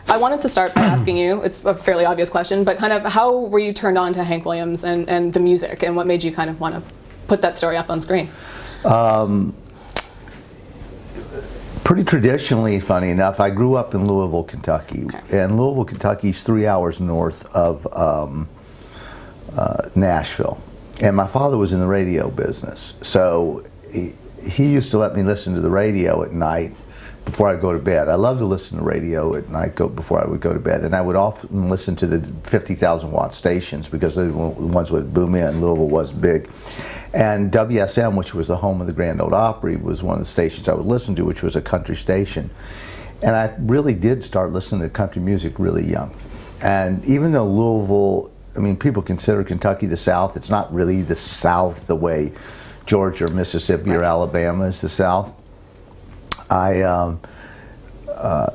I wanted to start by asking you, it's a fairly obvious question, but kind of how were you turned on to Hank Williams and the music, and what made you kind of want to put that story up on screen? Pretty traditionally, funny enough, I grew up in Louisville, Kentucky. Okay. And Louisville, Kentucky is 3 hours north of Nashville. And my father was in the radio business. So he used to let me listen to the radio at night before I go to bed. I love to listen to radio at night before I would go to bed, and I would often listen to the 50,000 watt stations because they were the ones that would boom in. Louisville was big. And WSM, which was the home of the Grand Ole Opry, was one of the stations I would listen to, which was a country station. And I really did start listening to country music really young. And even though Louisville, I mean, people consider Kentucky the South, it's not really the South the way Georgia or Mississippi or Alabama is the South.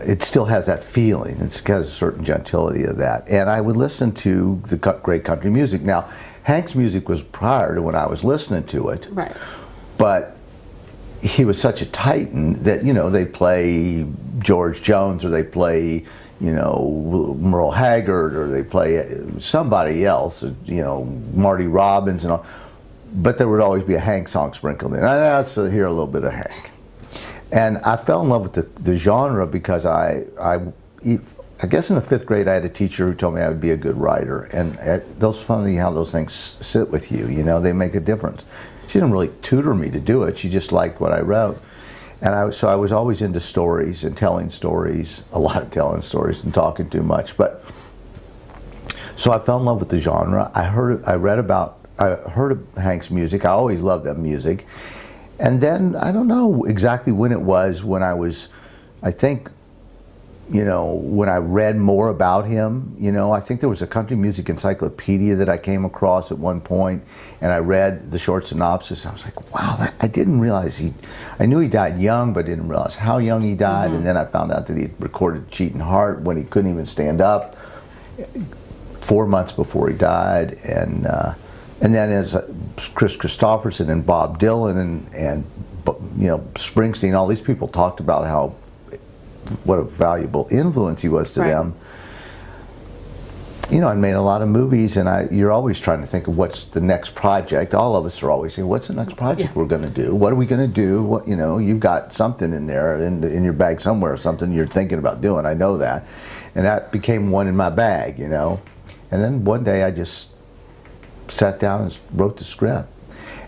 It still has that feeling. It has a certain gentility of that. And I would listen to the great country music. Now, Hank's music was prior to when I was listening to it. Right. But he was such a titan that, you know, they play George Jones, or they play, you know, Merle Haggard, or they play somebody else, you know, Marty Robbins and all. But there would always be a Hank song sprinkled in. Let's hear a little bit of Hank. And I fell in love with the genre because I guess in the 5th grade I had a teacher who told me I would be a good writer. And those funny how those things sit with you, you know, they make a difference. She didn't really tutor me to do it, she just liked what I wrote. And so I was always into stories and telling stories, a lot of telling stories and talking too much. But so I fell in love with the genre. I heard of Hank's music. I always loved that music. And then, I don't know exactly when it was, when I was, I think, you know, when I read more about him, you know, I think there was a country music encyclopedia that I came across at one point, and I read the short synopsis. I was like, wow, I didn't realize I knew he died young, but I didn't realize how young he died. Mm-hmm. And then I found out that he recorded Cheating Heart when he couldn't even stand up, 4 months before he died. And then as Chris Christopherson and Bob Dylan and you know, Springsteen, all these people talked about what a valuable influence he was to them. You know, I made a lot of movies, and you're always trying to think of what's the next project. All of us are always saying, what's the next project we're going to do? What are we going to do? What, you know, you've got something in there in your bag somewhere, something you're thinking about doing. I know that. And that became one in my bag, you know. And then one day I just sat down and wrote the script.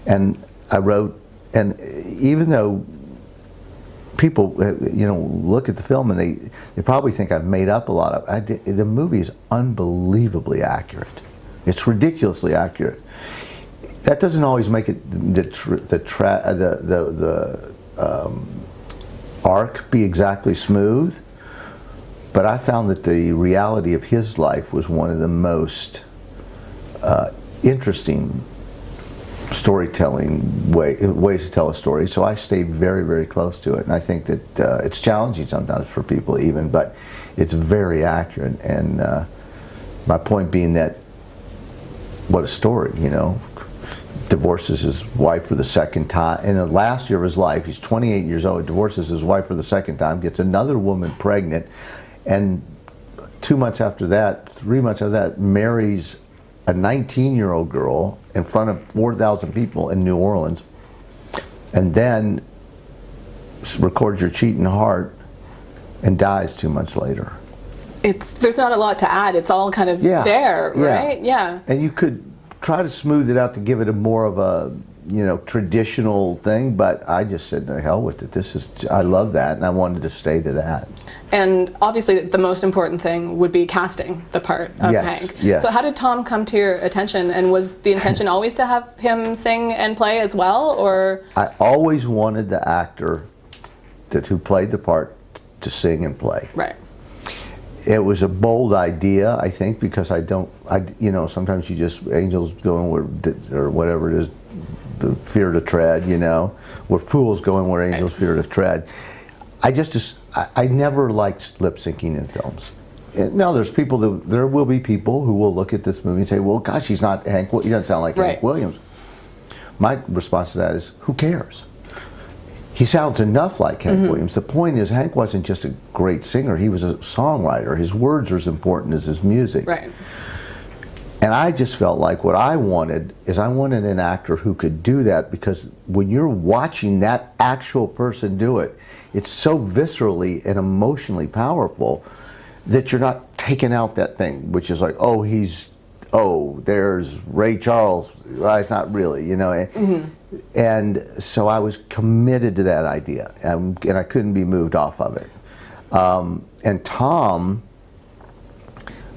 And I wrote, and even though people, you know, look at the film and they probably think I've made up a lot of, the movie is unbelievably accurate. It's ridiculously accurate. That doesn't always make it the arc be exactly smooth, but I found that the reality of his life was one of the most interesting storytelling ways to tell a story. So I stayed very, very close to it, and I think that it's challenging sometimes for people even, but it's very accurate. And my point being that, what a story, you know. Divorces his wife for the second time. In the last year of his life, he's 28 years old, divorces his wife for the second time, gets another woman pregnant, and 2 months after that, 3 months after that, marries a 19-year-old girl in front of 4,000 people in New Orleans, and then records Your Cheating Heart and dies 2 months later. There's not a lot to add. It's all kind of there, right? Yeah. And you could try to smooth it out to give it a more of a, you know, traditional thing, but I just said, to hell with it. I love that, and I wanted to stay to that. And obviously the most important thing would be casting the part of Hank. Yes. So how did Tom come to your attention, and was the intention always to have him sing and play as well, or? I always wanted the actor who played the part to sing and play. Right. It was a bold idea, I think, because you know, sometimes you just, angels going where, or whatever it is, the fear to tread, you know, where fools going where angels fear to tread. I never liked lip syncing in films. Now there will be people who will look at this movie and say, well, gosh, he's not Hank, he doesn't sound like Hank Williams. My response to that is, who cares? he sounds enough like Hank Williams. The point is, Hank wasn't just a great singer, he was a songwriter. His words are as important as his music. Right. And I just felt like what I wanted is I wanted an actor who could do that, because when you're watching that actual person do it, it's so viscerally and emotionally powerful that you're not taking out that thing, which is like, there's Ray Charles. Well, it's not really, you know. And so I was committed to that idea, and I couldn't be moved off of it. And Tom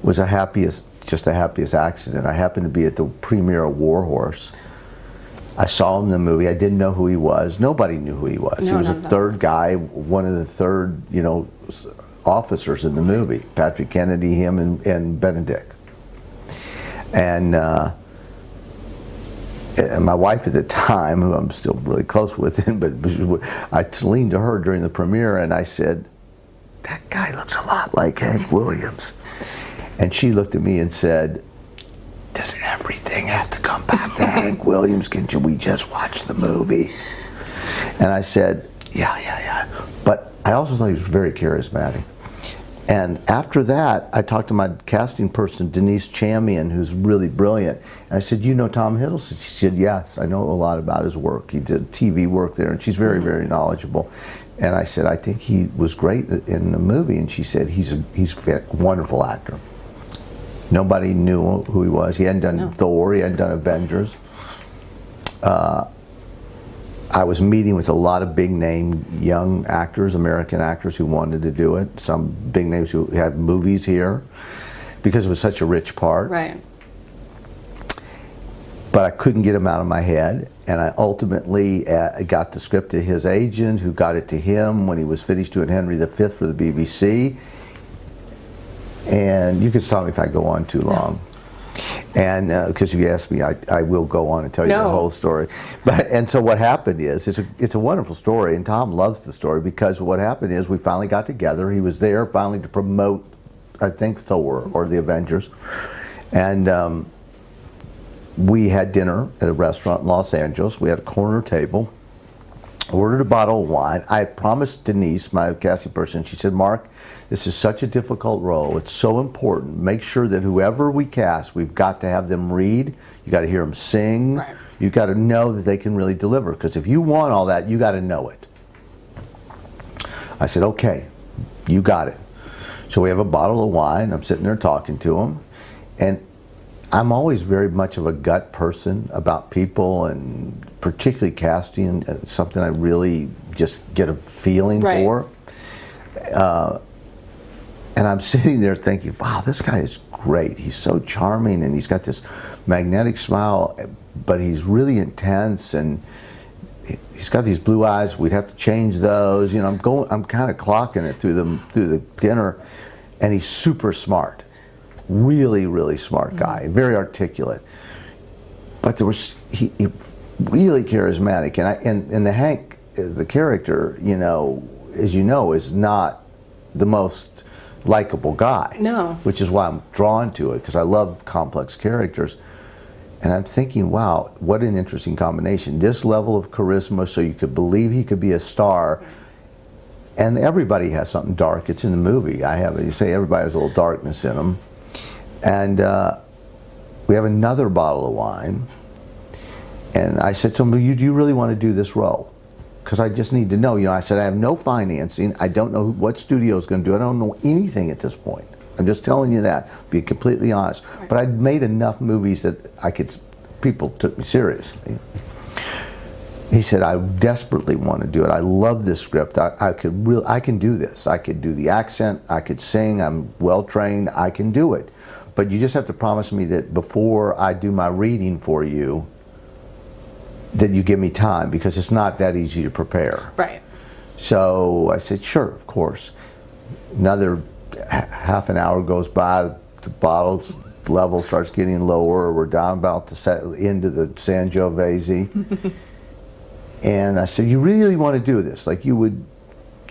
was just the happiest accident. I happened to be at the premiere of War Horse. I saw him in the movie. I didn't know who he was. Nobody knew who he was. No, he was a third guy, one of the third, you know, officers in the movie. Patrick Kennedy, him, and Benedict. And my wife at the time, who I'm still really close with, but I leaned to her during the premiere and I said, "That guy looks a lot like Hank Williams." And she looked at me and said, "Does everything have to come back to Hank Williams? Can we just watch the movie?" And I said, yeah. But I also thought he was very charismatic. And after that, I talked to my casting person, Denise Chamian, who's really brilliant. And I said, "You know Tom Hiddleston?" She said, "Yes, I know a lot about his work. He did TV work there." And she's very, very knowledgeable. And I said, "I think he was great in the movie." And she said, he's a wonderful actor. Nobody knew who he was. He hadn't done Thor, he hadn't done Avengers. I was meeting with a lot of big name young actors, American actors who wanted to do it. Some big names who had movies here because it was such a rich part. Right. But I couldn't get him out of my head, and I ultimately got the script to his agent, who got it to him when he was finished doing Henry V for the BBC. And you can stop me if I go on too long. And because if you ask me, I will go on and tell you the whole story. And so what happened is, it's a wonderful story, and Tom loves the story, because what happened is we finally got together. He was there finally to promote, I think, Thor or the Avengers. And we had dinner at a restaurant in Los Angeles. We had a corner table, ordered a bottle of wine. I had promised Denise, my casting person, she said, "Mark, this is such a difficult role. It's so important. Make sure that whoever we cast, we've got to have them read. You got to hear them sing. Right. You got to know that they can really deliver. Because if you want all that, you got to know it." I said, "Okay, you got it." So we have a bottle of wine. I'm sitting there talking to him, and I'm always very much of a gut person about people, and particularly casting. It's something I really just get a feeling for. And I'm sitting there thinking, wow, this guy is great. He's so charming, and he's got this magnetic smile, but he's really intense, and he's got these blue eyes. We'd have to change those. You know, I'm kind of clocking it through the dinner, and he's super smart, really, really smart guy, very articulate. But he really charismatic, and the Hank, the character, you know, as you know, is not the most likable guy. No. Which is why I'm drawn to it, because I love complex characters. And I'm thinking, wow, what an interesting combination. This level of charisma, so you could believe he could be a star. And everybody has something dark. It's in the movie. You say everybody has a little darkness in them. And we have another bottle of wine. And I said to him, do you really want to do this role? Because I just need to know. You know, I said, I have no financing. I don't know what studio is going to do it. I don't know anything at this point. I'm just telling you that, be completely honest. Right. But I'd made enough movies that people took me seriously. He said, I desperately want to do it. I love this script. I can do this. I could do the accent. I could sing. I'm well trained. I can do it. But you just have to promise me that before I do my reading for you, that you give me time, because it's not that easy to prepare. Right. So I said, sure, of course. Another half an hour goes by, the bottle level starts getting lower, we're down about the into the Sangiovese. And I said, you really want to do this? Like, you would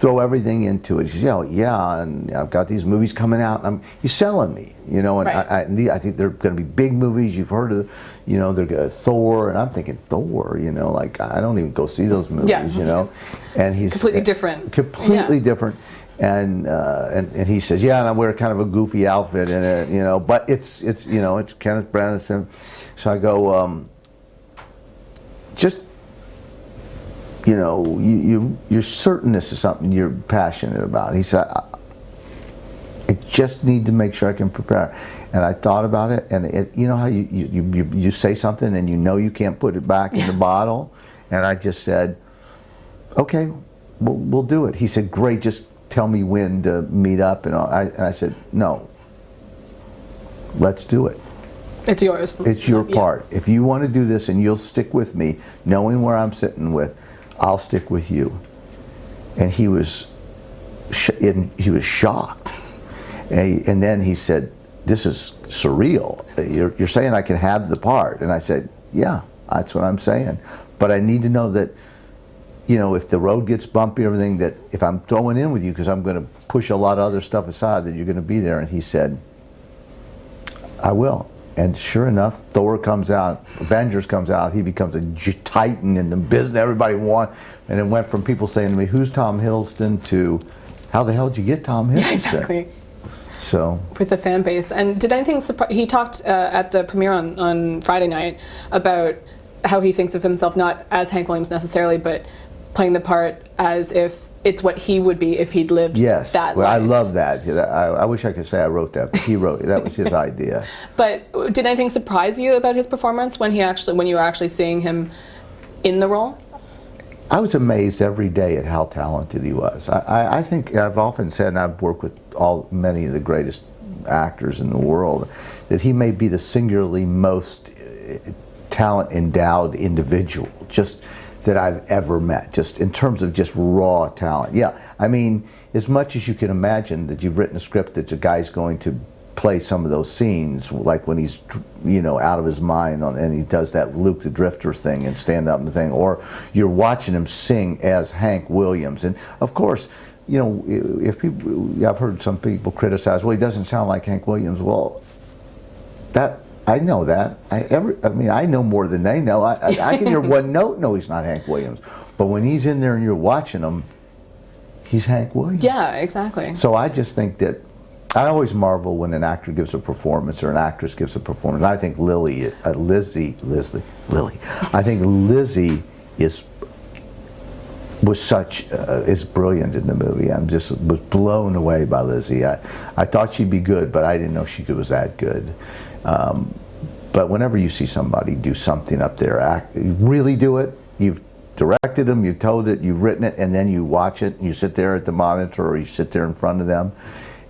throw everything into it. He says, yeah, and I've got these movies coming out. You're selling me, you know, and right. I think they're going to be big movies. You've heard of, you know, they're Thor, and I'm thinking Thor, you know, like I don't even go see those movies, Yeah. you know, and he's completely different. completely different. And he says, yeah, and I wear kind of a goofy outfit in it, you know, but it's you know, it's Kenneth Branagh. So I go, just, you know, you're certain this is something you're passionate about. He said, I just need to make sure I can prepare. And I thought about it, and you know how you say something and you know you can't put it back in the bottle? And I just said, okay, we'll do it. He said, great, just tell me when to meet up. And I said, no, let's do it. It's yours. It's your part. If you want to do this and you'll stick with me, knowing where I'm sitting with, I'll stick with you. And he was shocked. And then he said, this is surreal. You're saying I can have the part. And I said, yeah, that's what I'm saying. But I need to know that, you know, if the road gets bumpy, everything, that if I'm throwing in with you, because I'm going to push a lot of other stuff aside, that you're going to be there. And he said, I will. And sure enough, Thor comes out, Avengers comes out, he becomes a titan in the business, everybody wants, and it went from people saying to me, who's Tom Hiddleston, to how the hell did you get Tom Hiddleston? Exactly. So. With the fan base. And did anything surprise, he talked at the premiere on Friday night about how he thinks of himself not as Hank Williams necessarily, but playing the part as if it's what he would be if he'd lived that life. I love that. I wish I could say I wrote that, but he wrote it. That was his idea. But did anything surprise you about his performance when you were actually seeing him in the role? I was amazed every day at how talented he was. I think I've often said, and I've worked with many of the greatest actors in the world, that he may be the singularly most talent-endowed individual just that I've ever met, just in terms of just raw talent. Yeah, I mean, as much as you can imagine that you've written a script that a guy's going to play some of those scenes, like when he's, you know, out of his mind and he does that Luke the Drifter thing and stand up and thing, or you're watching him sing as Hank Williams. And of course, you know, if people, I've heard some people criticize, well, he doesn't sound like Hank Williams. Well, that, I know that. I mean, I know more than they know. I can hear one note, no, he's not Hank Williams. But when he's in there and you're watching him, he's Hank Williams. Yeah, exactly. So I just think that, I always marvel when an actor gives a performance or an actress gives a performance. I think Lily, I think Lizzie is brilliant in the movie. Was blown away by Lizzie. I thought she'd be good, but I didn't know she was that good. But whenever you see somebody do something up there, really do it, you've directed them, you've told it, you've written it, and then you watch it, you sit there at the monitor or you sit there in front of them.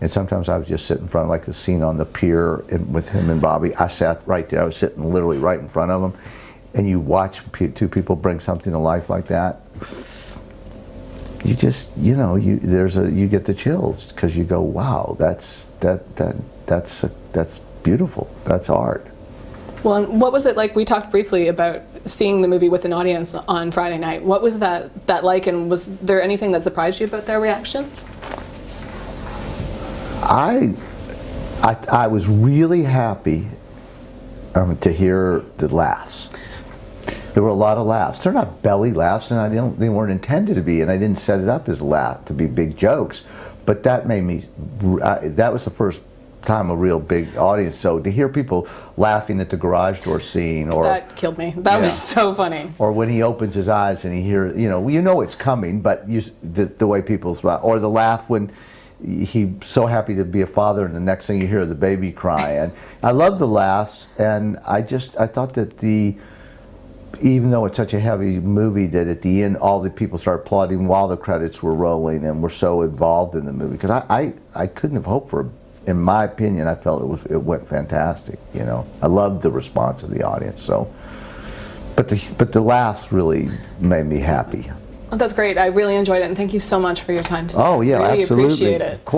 And sometimes I was just sitting in front of, like the scene on the pier with him and Bobby. I sat right there, I was sitting literally right in front of them. And you watch two people bring something to life like that. You just, you know, you get the chills because you go, wow, that's beautiful. That's art. Well, and what was it like? We talked briefly about seeing the movie with an audience on Friday night. What was that like, and was there anything that surprised you about their reaction? I was really happy to hear the laughs. There were a lot of laughs. They're not belly laughs, and they weren't intended to be, and I didn't set it up as to be big jokes. But that made me. That was the first time a real big audience. So to hear people laughing at the garage door scene, or that killed me. That was so funny. Or when he opens his eyes and he hears, you know it's coming, but the way people smile, or the laugh when he's so happy to be a father, and the next thing you hear the baby cry. And I love the laughs, and I thought that even though it's such a heavy movie, that at the end all the people start applauding while the credits were rolling, and were so involved in the movie, because I couldn't have hoped for, in my opinion, I felt it went fantastic. You know, I loved the response of the audience. So, but the laughs really made me happy. Well, that's great. I really enjoyed it, and thank you so much for your time today. Oh yeah, really absolutely. Appreciate it.